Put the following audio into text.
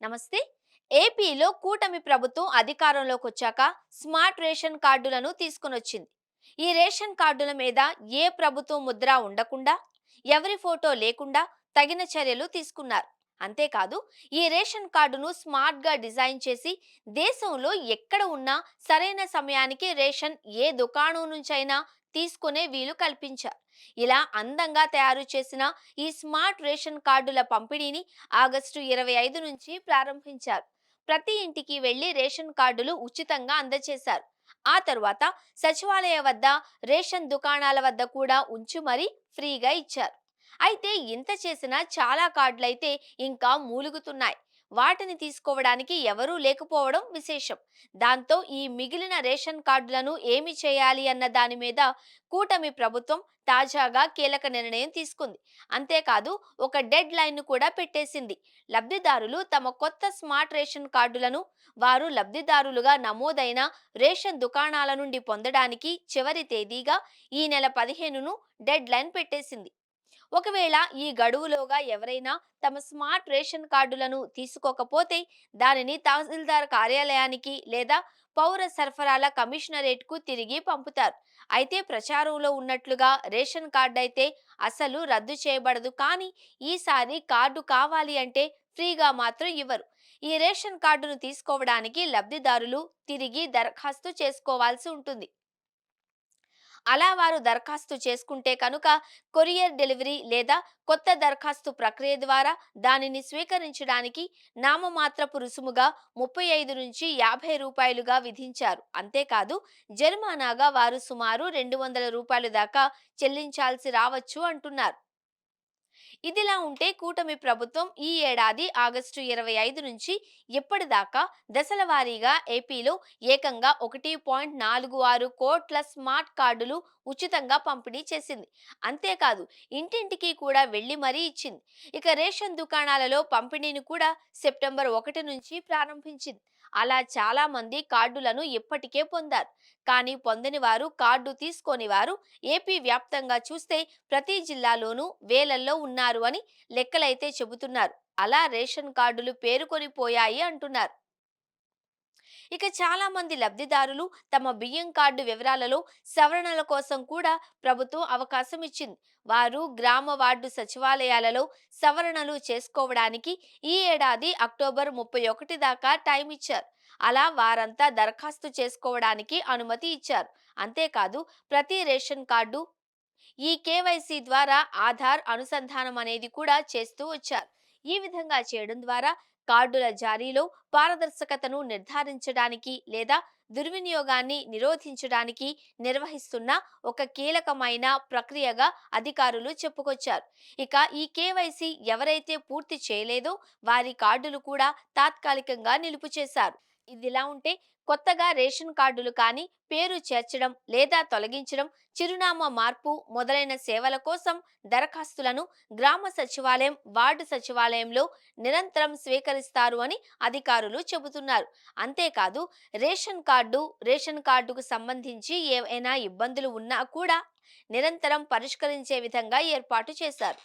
నమస్తే. ఏపీలో కూటమి ప్రభుత్వం అధికారంలోకి వచ్చాక స్మార్ట్ రేషన్ కార్డులను తీసుకొనొచ్చింది. ఈ రేషన్ కార్డుల మీద ఏ ప్రభుత్వం ముద్ర ఉండకుండా, ఎవరి ఫోటో లేకుండా తగిన చర్యలు తీసుకున్నారు. అంతేకాదు, ఈ రేషన్ కార్డును స్మార్ట్ గా డిజైన్ చేసి దేశంలో ఎక్కడ ఉన్నా సరైన సమయానికి రేషన్ ఏ దుకాణం నుంచైనా తీసుకునే వీలు కల్పించారు. ఇలా అందంగా తయారు చేసిన ఈ స్మార్ట్ రేషన్ కార్డుల పంపిణీని ఆగస్టు 25 నుంచి ప్రారంభించారు. ప్రతి ఇంటికి వెళ్లి రేషన్ కార్డులు ఉచితంగా అందజేశారు. ఆ తరువాత సచివాలయ వద్ద, రేషన్ దుకాణాల వద్ద కూడా ఉంచి మరీ ఫ్రీగా ఇచ్చారు. అయితే ఇంత చేసినా చాలా కార్డులైతే ఇంకా మూలుగుతున్నాయి. వాటిని తీసుకోవడానికి ఎవరూ లేకపోవడం విశేషం. దాంతో ఈ మిగిలిన రేషన్ కార్డులను ఏమి చేయాలి అన్న దాని మీద కూటమి ప్రభుత్వం తాజాగా కీలక నిర్ణయం తీసుకుంది. అంతేకాదు, ఒక డెడ్ లైన్ కూడా పెట్టేసింది. లబ్ధిదారులు తమ కొత్త స్మార్ట్ రేషన్ కార్డులను వారు లబ్ధిదారులుగా నమోదైన రేషన్ దుకాణాల నుండి పొందడానికి చివరి తేదీగా ఈ నెల 15ను డెడ్ లైన్ పెట్టేసింది. ఒకవేళ ఈ గడువులోగా ఎవరైనా తమ స్మార్ట్ రేషన్ కార్డులను తీసుకోకపోతే దానిని తహసీల్దార్ కార్యాలయానికి లేదా పౌర సరఫరాల కమిషనరేట్కు తిరిగి పంపుతారు. అయితే ప్రచారంలో ఉన్నట్లుగా రేషన్ కార్డు అయితే అసలు రద్దు చేయబడదు. కానీ ఈసారి కార్డు కావాలి అంటే ఫ్రీగా మాత్రం ఇవ్వరు. ఈ రేషన్ కార్డును తీసుకోవడానికి లబ్ధిదారులు తిరిగి దరఖాస్తు చేసుకోవాల్సి ఉంటుంది. అలా వారు దరఖాస్తు చేసుకుంటే కనుక కొరియర్ డెలివరీ లేదా కొత్త దరఖాస్తు ప్రక్రియ ద్వారా దానిని స్వీకరించడానికి నామమాత్రపు రుసుముగా 35 నుంచి 50 రూపాయలుగా విధించారు. అంతేకాదు, జరిమానాగా వారు సుమారు 200 రూపాయలు దాకా చెల్లించాల్సి రావచ్చు అంటున్నారు. ఇదిలా ఉంటే కూటమి ప్రభుత్వం ఈ ఏడాది ఆగస్టు 25 నుంచి ఇప్పటిదాకా దశల వారీగా ఏపీలో ఏకంగా 1.46 కోట్ల స్మార్ట్ కార్డులు ఉచితంగా పంపిణీ చేసింది. అంతేకాదు, ఇంటింటికి కూడా వెళ్లి మరీ ఇచ్చింది. ఇక రేషన్ దుకాణాలలో పంపిణీని కూడా సెప్టెంబర్ 1 నుంచి ప్రారంభించింది. అలా చాలా మంది కార్డులను ఇప్పటికే పొందారు. కానీ పొందని వారు, కార్డు తీసుకోని వారు ఏపీ వ్యాప్తంగా చూస్తే ప్రతి జిల్లాలోనూ వేలల్లో ఉన్నారు అని లెక్కలైతే చెబుతున్నారు. అలా రేషన్ కార్డులు పేరుకొని పోయాయి అంటున్నారు. ఇక చాలా మంది లబ్ధిదారులు తమ బియ్యం కార్డు వివరాలలో సవరణల కోసం కూడా ప్రభుత్వం అవకాశం ఇచ్చింది. వారు గ్రామ వార్డు సచివాలయాలలో సవరణలు చేసుకోవడానికి ఈ ఏడాది అక్టోబర్ 31 దాకా టైం ఇచ్చారు. అలా వారంతా దరఖాస్తు చేసుకోవడానికి అనుమతి ఇచ్చారు. అంతేకాదు, ప్రతి రేషన్ కార్డు ఈ కేవైసీ ద్వారా ఆధార్ అనుసంధానం అనేది కూడా చేస్తూ వచ్చారు. ఈ విధంగా చేయడం ద్వారా కార్డుల జారీలో పారదర్శకతను నిర్ధారించడానికి లేదా దుర్వినియోగాన్ని నిరోధించడానికి నిర్వహిస్తున్న ఒక కీలకమైన ప్రక్రియగా అధికారులు చెప్పుకొచ్చారు. ఇక ఈ కేవైసీ ఎవరైతే పూర్తి చేయలేదో వారి కార్డులు కూడా తాత్కాలికంగా నిలుపు చేశారు. ఇదిలా ఉంటే కొత్తగా రేషన్ కార్డులు కానీ పేరు చేర్చడం లేదా తొలగించడం, చిరునామా మార్పు మొదలైన సేవల కోసం దరఖాస్తులను గ్రామ సచివాలయం, వార్డు సచివాలయంలో నిరంతరం స్వీకరిస్తారు అని అధికారులు చెబుతున్నారు. అంతేకాదు, రేషన్ కార్డుకు సంబంధించి ఏవైనా ఇబ్బందులు ఉన్నా కూడా నిరంతరం పరిష్కరించే విధంగా ఏర్పాటు చేశారు.